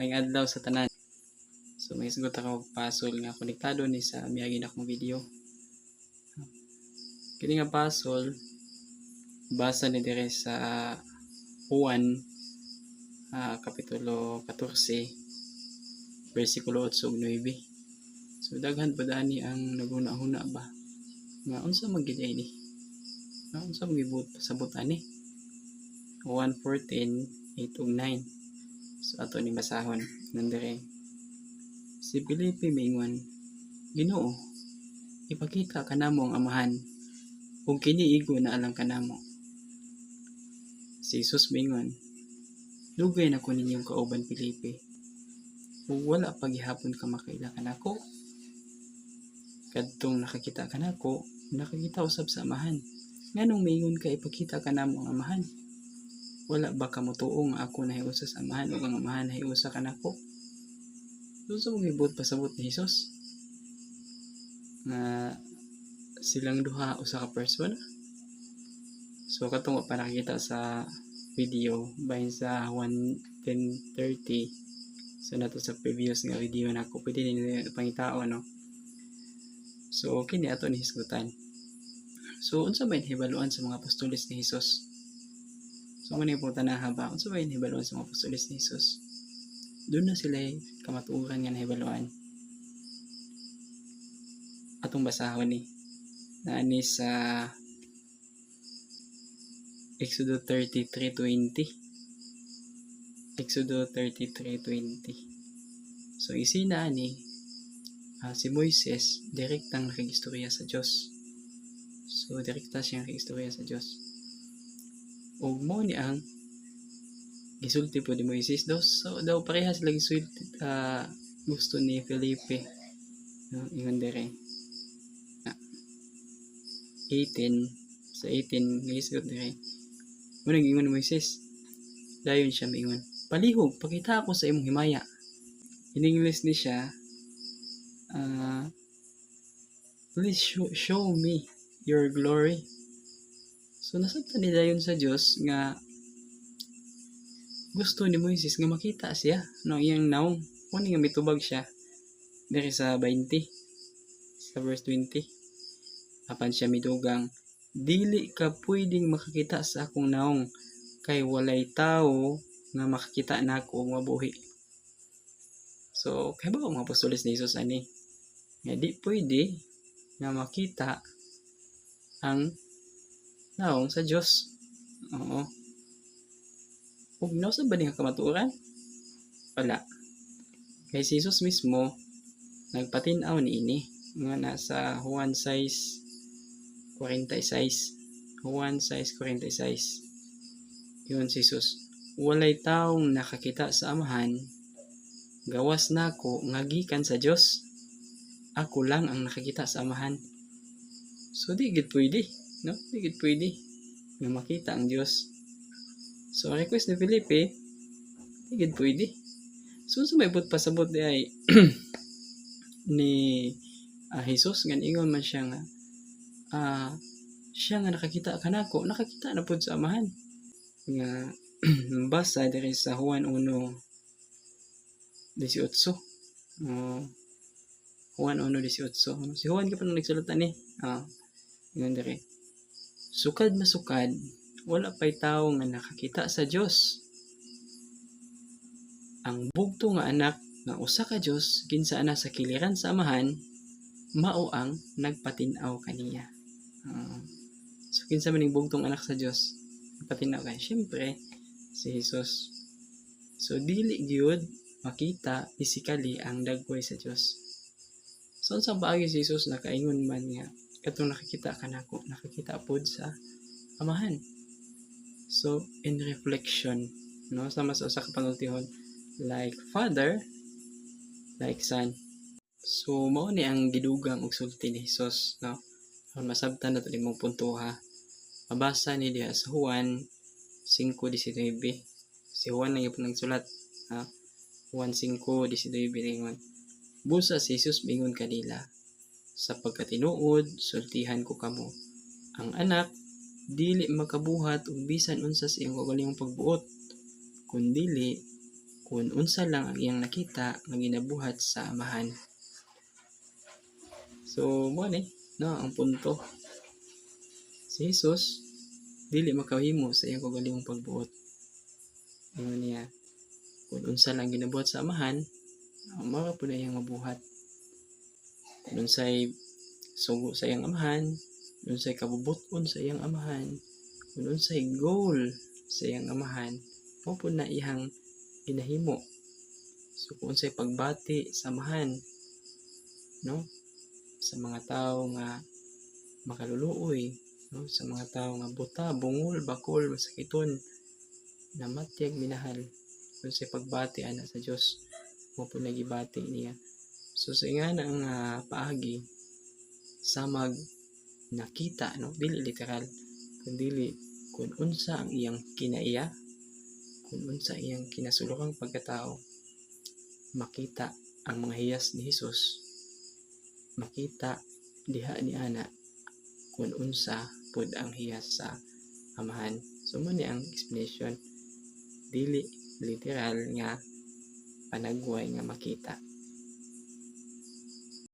May adlaw sa tanan. So may sugot ako puzzle nga konektado ni sa miyagi na akong video. Kini nga puzzle basa ni dire sa Juan kapitulo 14 bersikulo 8 ug 9. So daghan pa dani ang naguna-huna ba nga unsa maggiday ni? Unsa magibut pasabot ani? 1:14, 8 ug 9. So ato ni basahon nandire. Si Felipe mingon, Ginoo, ipakita kanamo ang amahan ug kini igo na alang kanamo. Si Jesus mingon, dugay na ko ninyong kauban Felipe. Ug wala pa gihapon ka makaila kanako. Kadtong nakakita kanako, nakakita usab sa amahan. Nganong mingon ka ipakita kanamo ang amahan? Wala ba ka motuo nga ako nahiusa sa amahan ug ang amahan nahiusa kanako? So mong ibot pasabot ni Jesus nga silang duha usa ka person. So katong pa nakikita sa video bahin sa 1:10:30. So nato sa previous nga video nako pwede ni pangitao no. So kini ato ni hisgutan. So unsa may hibaluan sa mga apostoles ni Jesus? So muna yung tanaha ba? Unsa may hibaluan sa mga apostoles ni Jesus? Doon na sila kamatuoran nga nahibaluan. Atong basahon ni naani sa Exodo 33:20. Exodo 33:20. So isina ni si Moises direktang nakigistorya sa Dios. So direkta siyang nakigistorya sa Dios. Ug mo ni ang gisulti po ni Moises daw parehas lagi sulti gusto ni Felipe no ingon dire 18 sa 18 giisugot dire mo nang ingon ni Moises dayon siya miingon palihog pakita ako sa imong himaya. In English ni siya please show me your glory. So nasabtan ni dayon sa Dios nga gusto ni Moises nga makita siya no iyang naong kuno nga mitubag siya diri sa 20 sa verse 20 apan siya midugang dili ka pwedeng makakita sa akong naong kay walay tawo nga makakita nako ug mabuhi. So kay ba mga apostoles ni Jesus ani nga di pwede nga makita ang naong sa Dios. Oo. Ug nausa ba nga kamatuoran? Wala. Kay si Jesus mismo nagpatin-aw niini nga nasa Juan 6:46. Juan 6:46. Yun si Jesus. Walay taong nakakita sa amahan, gawas nako nga gikan sa Dios. Ako lang ang nakakita sa amahan. So di gid pwede, no? Di gid pwede nga makita ang Dios. So, request ni Felipe, higit pwede. So, may but pasabot di ay ni Jesus, nga ingon man siya nga, siya nga nakakita kanako, nakakita na po sa amahan. Nga, basa diri sa Juan 1:18. Juan 1:18. Si Juan ka pa nang nagsulatan ni. Ingon diri. Sukad masukad, wala pa'y tao nga nakakita sa Dios. Ang bugto nga anak nga usa ka Dios kinsa ana sa kiliran sa amahan mao ang nagpatin-aw kaniya. So kinsa man ning bugtong anak sa Dios nagpatin-aw kaniya? Syempre si Jesus. So dili gyud makita physically ang dagway sa Dios. So unsa paagi si Jesus nakaingon man nga katong nakakita kanako, nakakita pod sa amahan. So, in reflection, no, sama sa usa ka panultihon, like Father, like Son. So, mao ni ang gidugang og sulti ni Jesus, no? Kung masabtan nato imong punto ha. Mabasa ni diha sa Juan 5:19. Si Juan lang gyud nagsulat, ha? Juan 5:19 ingon. Busa si Jesus mingon kanila, sa pagkatinuod, sultihan ko kamo. Ang anak dili makabuhat og bisan unsa sa iyang kaugalingong pagbuot, kundili kun unsa lang ang iyang nakita nga ginabuhat sa amahan. So mo ni no ang punto. Si Jesus dili makahimo sa iyang kaugalingong pagbuot. Ingon niya kun unsa lang ginabuhat sa amahan, mao po na iyang mabuhat. Kung unsay sugo sa iyang amahan, kung unsay kabubuton sa iyang amahan, kung unsay goal sa iyang amahan, mao po na iyang ginahimo. So kung unsay pagbati sa amahan, no, sa mga tawo nga makaluluoy, no, sa mga tawo nga buta, bungol, bakol, masakiton, namatyag minahal, kung unsay pagbati ana sa Dios, mao po na gibati niya. So sa ingana ang paagi samag nakita, no, dili literal kundi kun unsa ang iyang kinaiya, kun unsa iyang kinasulokang pagkatao, makita ang mga hiyas ni Hesus, makita diha ni ana kun unsa pud ang hiyas sa amahan. So mo ni ang explanation, dili literal nga panagway nga makita.